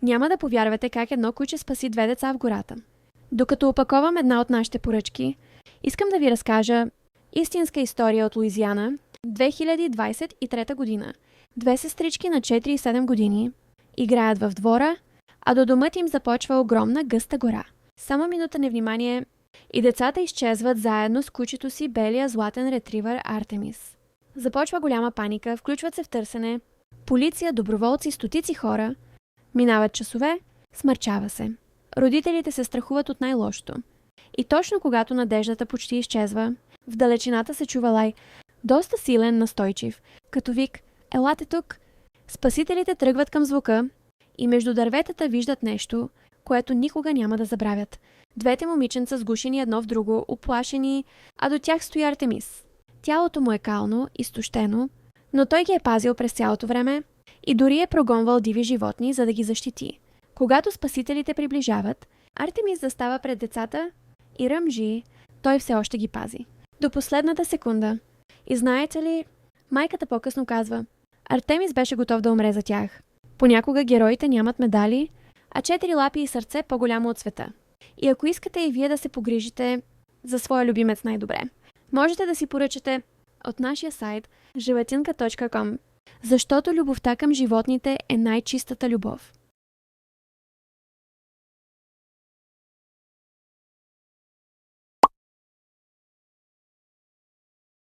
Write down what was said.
Няма да повярвате как едно куче спаси две деца в гората. Докато опаковам една от нашите поръчки, искам да ви разкажа истинска история от Луизиана, 2023 година. Две сестрички на 4 и 7 години играят в двора, а до домът им започва огромна гъста гора. Само минута невнимание и децата изчезват заедно с кучето си белия златен ретривър Артемис. Започва голяма паника, включват се в търсене, полиция, доброволци, стотици хора. Минават часове, смърчава се. Родителите се страхуват от най-лошото. И точно когато надеждата почти изчезва, в далечината се чува лай, доста силен, настойчив, като вик «Елате тук!». Спасителите тръгват към звука и между дърветата виждат нещо, което никога няма да забравят. Двете момиченца сгушени едно в друго, уплашени, а до тях стои Артемис. Тялото му е кално, изтощено, но той ги е пазил през цялото време и дори е прогонвал диви животни, за да ги защити. Когато спасителите приближават, Артемис застава пред децата и ръмжи, той все още ги пази. До последната секунда. И знаете ли, майката по-късно казва, Артемис беше готов да умре за тях. Понякога героите нямат медали, а 4 лапи и сърце по-голямо от света. И ако искате и вие да се погрижите за своя любимец най-добре, можете да си поръчате от нашия сайт животинка.com, защото любовта към животните е най-чистата любов.